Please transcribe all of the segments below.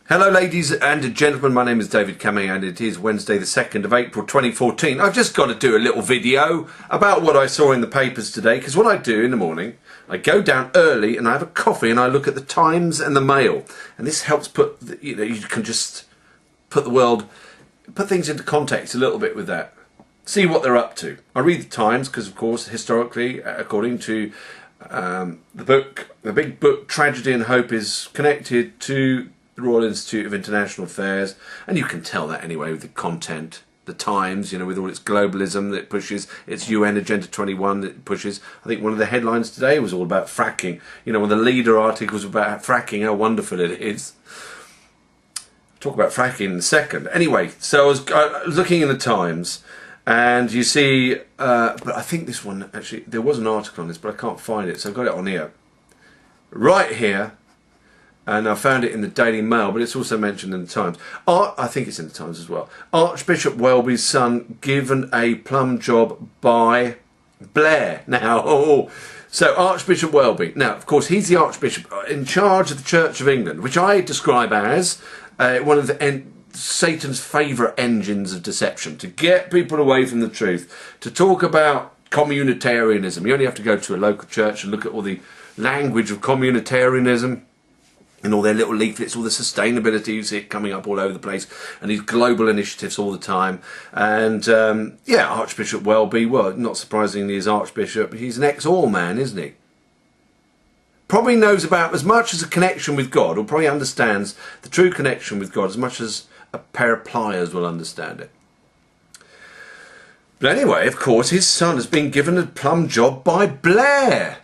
Hello ladies and gentlemen, my name is David Camming and it is Wednesday the 2nd of April 2014. I've just got to do a little video about what I saw in the papers today, because what I do in the morning, I go down early and I have a coffee and I look at the Times and the Mail, and this helps put, you can just put things into context a little bit with that. See what they're up to. I read the Times because, of course, historically, according to the big book Tragedy and Hope is connected to the Royal Institute of International Affairs, and you can tell that anyway with the content. The Times, with all its globalism that it pushes, its UN Agenda 21 that it pushes. I think one of the headlines today was all about fracking. One of the leader articles about fracking, how wonderful it is. I'll talk about fracking in a second. Anyway, so I was looking in the Times, and you see, but I think this one, actually, there was an article on this, but I can't find it, so I've got it on here. Right here. And I found it in the Daily Mail, but it's also mentioned in the Times. I think it's in the Times as well. Archbishop Welby's son given a plum job by Blair. Now, so Archbishop Welby. Now, of course, he's the Archbishop in charge of the Church of England, which I describe as one of Satan's favourite engines of deception, to get people away from the truth, to talk about communitarianism. You only have to go to a local church and look at all the language of communitarianism, and all their little leaflets, all the sustainability, you see it coming up all over the place, and these global initiatives all the time. And yeah, Archbishop Welby, well, not surprisingly, is Archbishop. He's an ex-all man, isn't he? Probably knows about as much as a connection with God, or probably understands the true connection with God as much as a pair of pliers will understand it. But anyway, of course, his son has been given a plum job by Blair.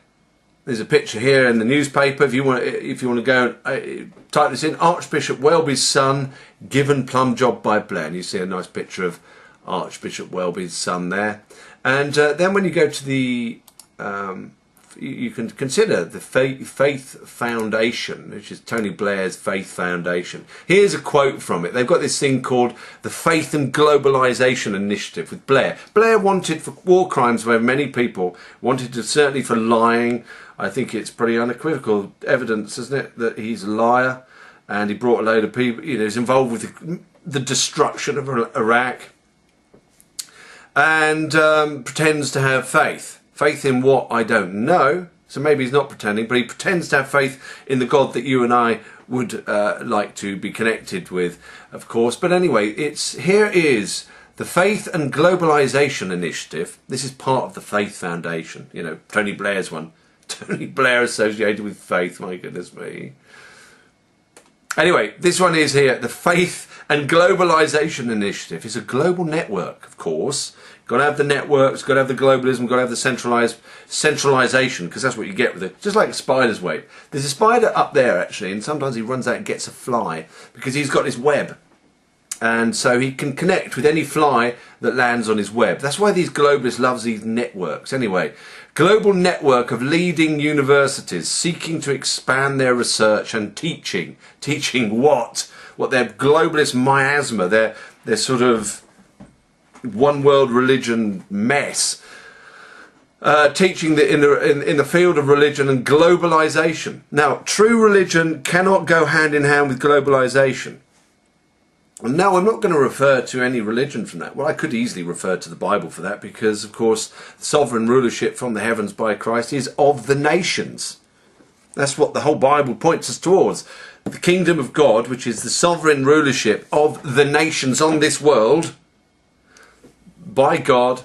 There's a picture here in the newspaper if you want to go and type this in. Archbishop Welby's son given plum job by Blair. And you see a nice picture of Archbishop Welby's son there. And then when you go to the, you can consider the Faith Foundation, which is Tony Blair's Faith Foundation. Here's a quote from it. They've got this thing called the Faith and Globalization Initiative with Blair. Blair wanted for war crimes where many people wanted to, certainly for lying. I think it's pretty unequivocal evidence, isn't it, that he's a liar, and he brought a load of people, he's involved with the destruction of Iraq, and pretends to have faith. Faith in what? I don't know. So maybe he's not pretending, but he pretends to have faith in the God that you and I would like to be connected with, of course. But anyway, here is the Faith and Globalization Initiative. This is part of the Faith Foundation, Tony Blair's one. Tony Blair associated with faith, my goodness me. Anyway, this one is here, the Faith and Globalization Initiative. It's a global network, of course. Got to have the networks, got to have the globalism, got to have the centralization, because that's what you get with it. Just like a spider's web. There's a spider up there, actually, and sometimes he runs out and gets a fly, because he's got his web. And so he can connect with any fly that lands on his web. That's why these globalists love these networks. Anyway, global network of leading universities seeking to expand their research and teaching. Teaching what? What their globalist miasma, their sort of one world religion mess. Teaching in the field of religion and globalization. Now, true religion cannot go hand in hand with globalization. No, I'm not going to refer to any religion from that. Well, I could easily refer to the Bible for that, because, of course, sovereign rulership from the heavens by Christ is of the nations. That's what the whole Bible points us towards. The kingdom of God, which is the sovereign rulership of the nations on this world, by God.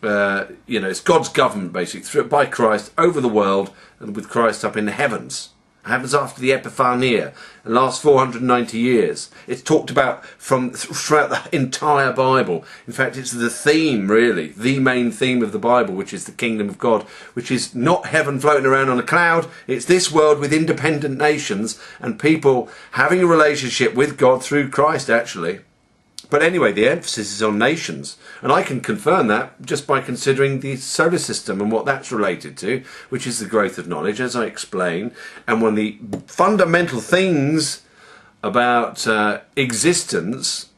It's God's government, basically, by Christ, over the world, and with Christ up in the heavens. It happens after the Epiphania, the last 490 years. It's talked about throughout the entire Bible. In fact, it's the theme, really, the main theme of the Bible, which is the kingdom of God, which is not heaven floating around on a cloud. It's this world with independent nations and people having a relationship with God through Christ, actually. But anyway, the emphasis is on nations, and I can confirm that just by considering the solar system and what that's related to, which is the growth of knowledge, as I explain. And one of the fundamental things about existence,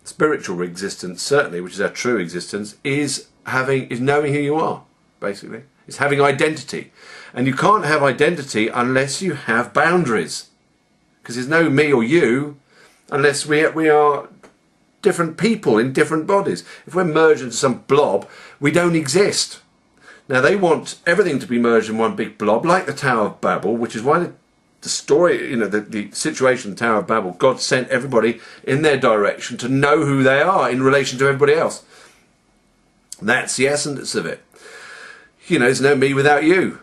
spiritual existence certainly, which is our true existence, is knowing who you are, basically. It's having identity. And you can't have identity unless you have boundaries. because there's no me or you unless we are different people in different bodies. If we're merged into some blob, we don't exist. Now they want everything to be merged in one big blob, like the Tower of Babel, which is why the story, the situation of the Tower of Babel, God sent everybody in their direction to know who they are in relation to everybody else. That's the essence of it. There's no me without you.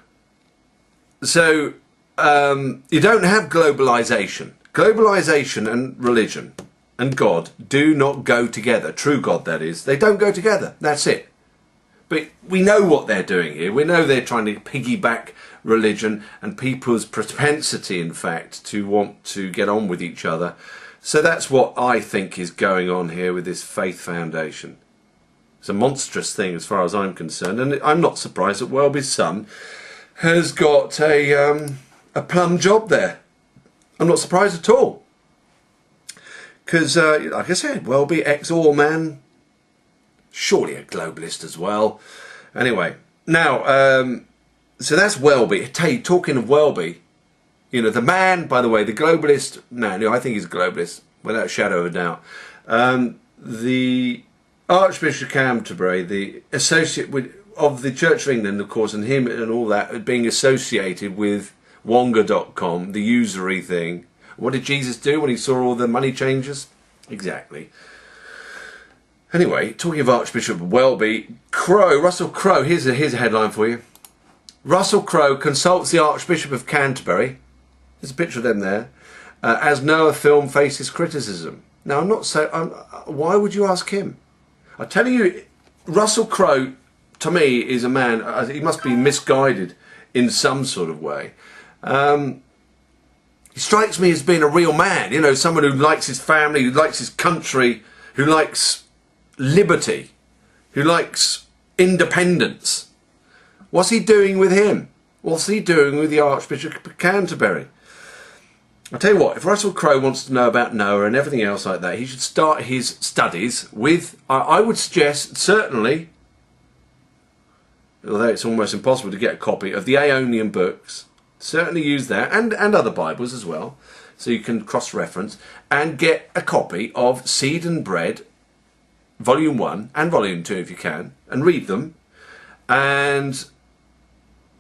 So you don't have globalization. Globalization and religion and God do not go together. True God, that is. They don't go together. That's it. But we know what they're doing here. We know they're trying to piggyback religion and people's propensity, in fact, to want to get on with each other. So that's what I think is going on here with this faith foundation. It's a monstrous thing as far as I'm concerned. And I'm not surprised that Welby's son has got a plum job there. I'm not surprised at all. Because, like I said, Welby, ex-All Man, surely a globalist as well. Anyway, now, so that's Welby. Hey, talking of Welby, the man, by the way, the globalist, no, I think he's a globalist, without a shadow of a doubt. The Archbishop of Canterbury, the associate of the Church of England, of course, and him and all that, being associated with Wonga.com, the usury thing. What did Jesus do when he saw all the money changers? Exactly. Anyway, talking of Archbishop Welby, Crowe, Russel Crowe, here's a headline for you. Russel Crowe consults the Archbishop of Canterbury, there's a picture of them there, as Noah film faces criticism. Now, why would you ask him? I tell you, Russel Crowe, to me, is a man, he must be misguided in some sort of way. He strikes me as being a real man, someone who likes his family, who likes his country, who likes liberty, who likes independence. What's he doing with him? What's he doing with the Archbishop of Canterbury? I'll tell you what, if Russel Crowe wants to know about Noah and everything else like that, he should start his studies with, I would suggest, certainly, although it's almost impossible to get a copy, of the Aeonian books. Certainly use that, and other Bibles as well, so you can cross-reference, and get a copy of Seed and Bread, Volume 1 and Volume 2 if you can, and read them. And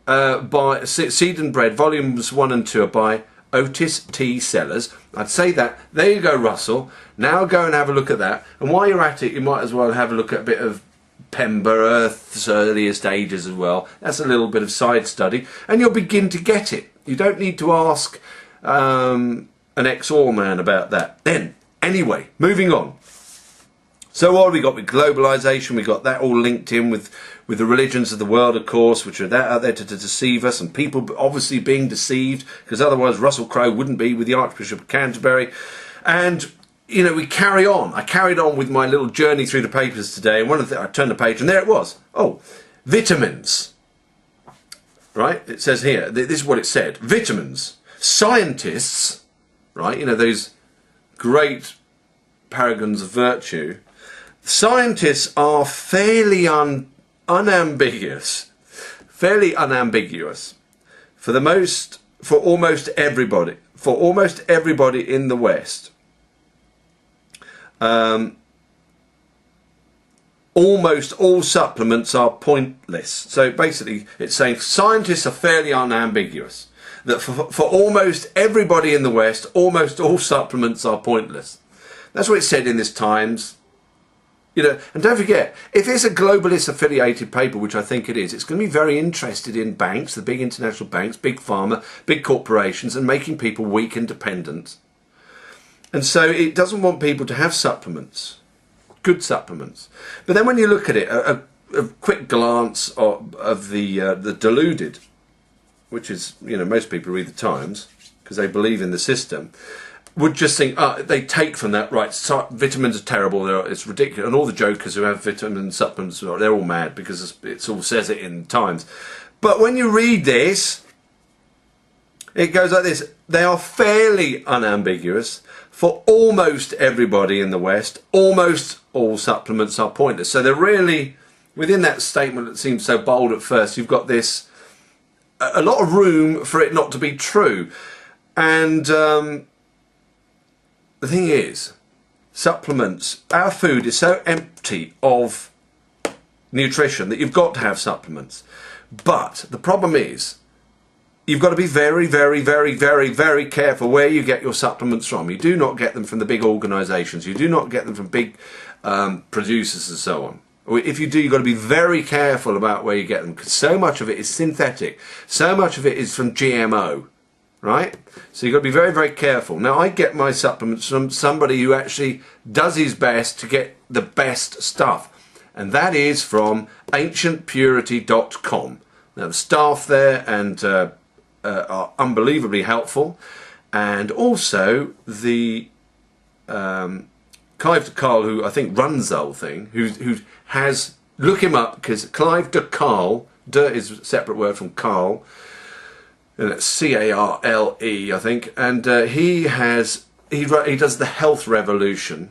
by Seed and Bread, Volumes 1 and 2 are by Otis T. Sellers. I'd say that. There you go, Russell. Now go and have a look at that. And while you're at it, you might as well have a look at a bit of Pember, Earth's earliest ages as well. That's a little bit of side study, and you'll begin to get it. You don't need to ask an ex-All Man about that. Then, anyway, moving on. So what have we got with globalisation? We got that all linked in with the religions of the world, of course, which are out there to deceive us, and people obviously being deceived, because otherwise Russel Crowe wouldn't be with the Archbishop of Canterbury. And we carry on. I carried on with my little journey through the papers today, and I turned the page, and there it was. Oh, vitamins. Right? It says here, this is what it said. Vitamins. Scientists, right, those great paragons of virtue, scientists are fairly unambiguous. Fairly unambiguous. For almost everybody. For almost everybody in the West. Almost all supplements are pointless. So basically it's saying scientists are fairly unambiguous, that for almost everybody in the West, almost all supplements are pointless. That's what it said in this Times. And don't forget, if it's a globalist affiliated paper, which I think it is, it's going to be very interested in banks, the big international banks, big pharma, big corporations, and making people weak and dependent. And so it doesn't want people to have supplements, good supplements. But then when you look at it, a quick glance of the deluded, which is, most people read the Times because they believe in the system, would just think, they take from that, right, vitamins are terrible, it's ridiculous, and all the jokers who have vitamin supplements, they're all mad because it all says it in the Times. But when you read this, it goes like this: they are fairly unambiguous. For almost everybody in the West, almost all supplements are pointless. So they're really, within that statement that seems so bold at first, you've got this, a lot of room for it not to be true. And the thing is, supplements, our food is so empty of nutrition that you've got to have supplements. But the problem is, you've got to be very, very, very, very, very careful where you get your supplements from. You do not get them from the big organisations. You do not get them from big producers and so on. Or if you do, you've got to be very careful about where you get them, because so much of it is synthetic. So much of it is from GMO, right? So you've got to be very, very careful. Now, I get my supplements from somebody who actually does his best to get the best stuff. And that is from ancientpurity.com. Now, the staff there and are unbelievably helpful. And also the Clive de Carl, who I think runs the whole thing, who has, look him up, because Clive de Carl, de is a separate word from Carl, and it's C-A-R-L-E, I think, and he does the Health Revolution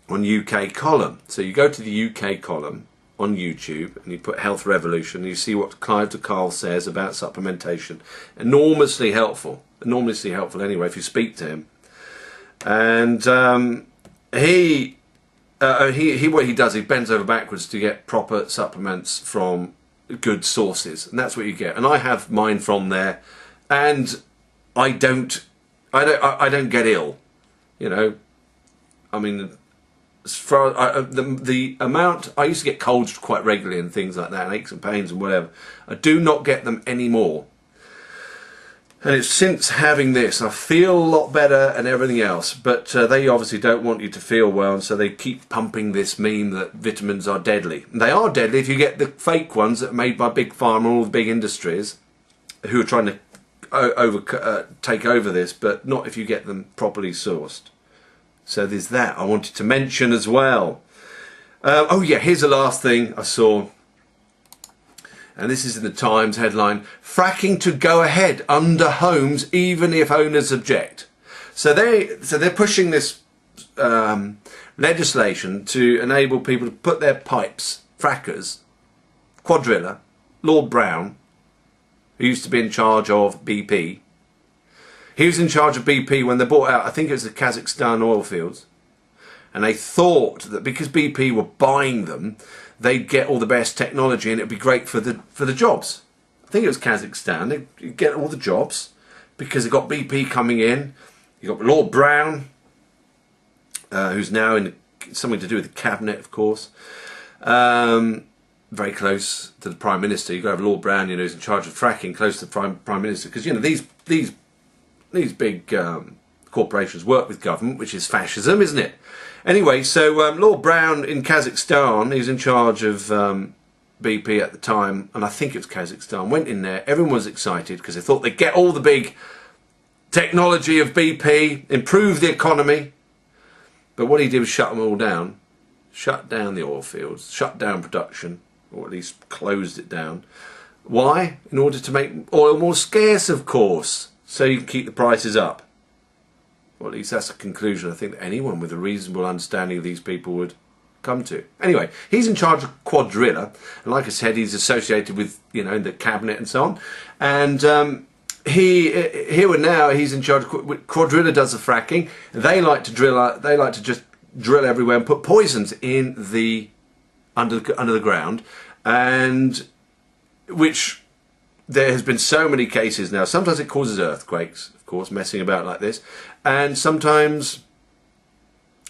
on UK column. So you go to the UK column on YouTube and you put Health Revolution and you see what Clive de Carl says about supplementation. Enormously helpful anyway if you speak to him. And what he does, he bends over backwards to get proper supplements from good sources, and that's what you get. And I have mine from there, and I don't get ill, you know. I mean, as far the amount, I used to get colds quite regularly and things like that, and aches and pains and whatever. I do not get them anymore. And it's since having this, I feel a lot better and everything else. But they obviously don't want you to feel well, and so they keep pumping this meme that vitamins are deadly. And they are deadly if you get the fake ones that are made by Big Pharma and all the big industries who are trying to take over this, but not if you get them properly sourced. So there's that I wanted to mention as well. Oh yeah, here's the last thing I saw. And this is in the Times headline, fracking to go ahead under homes even if owners object. So they're pushing this legislation to enable people to put their pipes, frackers, Quadrilla, Lord Brown, who used to be in charge of BP. He was in charge of BP when they bought out, I think it was the Kazakhstan oil fields. And they thought that because BP were buying them, they'd get all the best technology and it'd be great for the jobs. I think it was Kazakhstan. They'd get all the jobs because they've got BP coming in. You've got Lord Brown, who's now in something to do with the cabinet, of course. Very close to the Prime Minister. You've got to have Lord Brown, you know, who's in charge of fracking, close to the Prime Minister. Because, you know, these big corporations work with government, which is fascism, isn't it? Anyway, so Lord Brown in Kazakhstan, he's in charge of BP at the time, and I think it was Kazakhstan, went in there. Everyone was excited because they thought they'd get all the big technology of BP, improve the economy. But what he did was shut them all down, shut down the oil fields, shut down production, or at least closed it down. Why? In order to make oil more scarce, of course, so you can keep the prices up. Well, at least that's a conclusion I think that anyone with a reasonable understanding of these people would come to. Anyway, he's in charge of Quadrilla, and like I said, he's associated with, you know, the cabinet and so on. And here and now, he's in charge of Quadrilla. Does the fracking. They like to drill. They like to just drill everywhere and put poisons in the under the ground, and which there has been so many cases now. Sometimes it causes earthquakes, of course, messing about like this, and sometimes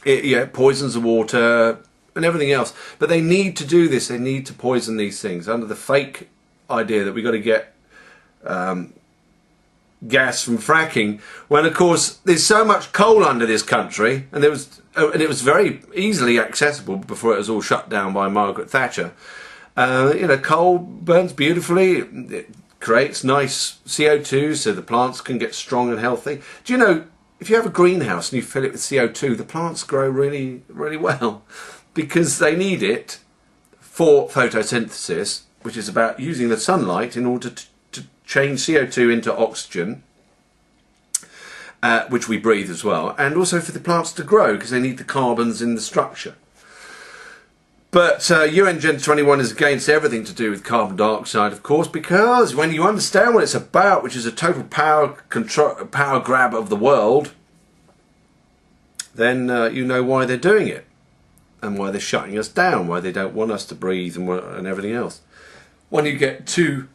it poisons the water and everything else. But they need to do this. They need to poison these things under the fake idea that we've got to get gas from fracking, when of course there's so much coal under this country, and it was very easily accessible before it was all shut down by Margaret Thatcher. You know, coal burns beautifully. It creates nice CO2 so the plants can get strong and healthy. Do you know, if you have a greenhouse and you fill it with CO2, the plants grow really, really well because they need it for photosynthesis, which is about using the sunlight in order to change CO2 into oxygen, which we breathe as well, and also for the plants to grow because they need the carbons in the structure. But UN Agenda 21 is against everything to do with carbon dioxide, of course, because when you understand what it's about, which is a total power grab of the world, then you know why they're doing it and why they're shutting us down, why they don't want us to breathe and everything else. When you get to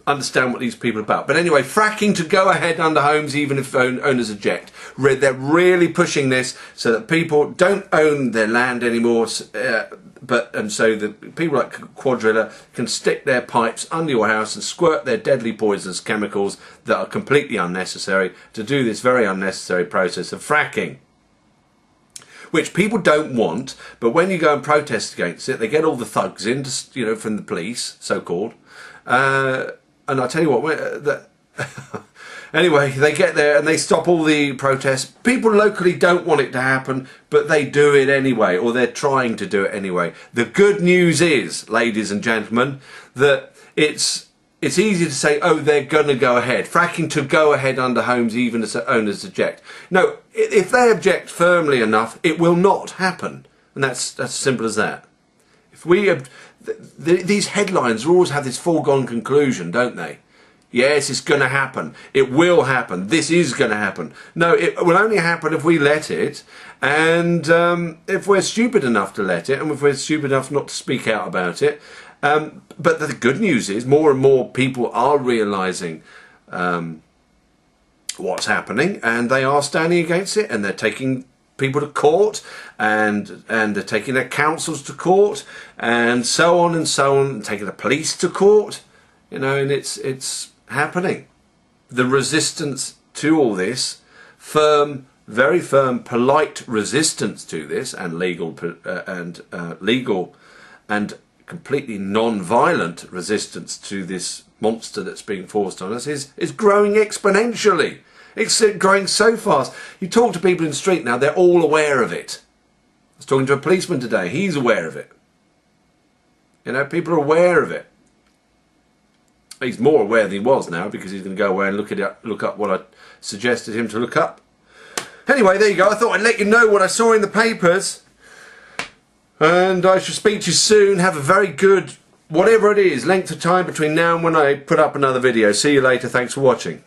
understand what these people are about. But anyway, fracking to go ahead under homes even if owners object. They're really pushing this so that people don't own their land anymore, and so that people like Quadrilla can stick their pipes under your house and squirt their deadly poisonous chemicals that are completely unnecessary to do this very unnecessary process of fracking, which people don't want. But when you go and protest against it, they get all the thugs in, from the police, so-called. And I tell you what, anyway, they get there and they stop all the protests. People locally don't want it to happen, but they do it anyway, or they're trying to do it anyway. The good news is, ladies and gentlemen, that it's easy to say, oh, they're going to go ahead. Fracking to go ahead under homes even as owners object. No, if they object firmly enough, it will not happen. And that's as simple as that. If we... These headlines always have this foregone conclusion, don't they? Yes, it's going to happen. It will happen. This is going to happen. No, it will only happen if we let it, and if we're stupid enough to let it, and if we're stupid enough not to speak out about it. But the good news is more and more people are realising what's happening, and they are standing against it, and they're taking people to court, and they're taking their councils to court, and so on, and taking the police to court, and it's happening. The resistance to all this, very firm, polite resistance to this, and legal and completely non-violent resistance to this monster that's being forced on us is growing exponentially. It's growing so fast. You talk to people in the street now, they're all aware of it. I was talking to a policeman today, he's aware of it. People are aware of it. He's more aware than he was now, because he's going to go away and look up what I suggested him to look up. Anyway, there you go. I thought I'd let you know what I saw in the papers. And I shall speak to you soon. Have a very good, whatever it is, length of time between now and when I put up another video. See you later. Thanks for watching.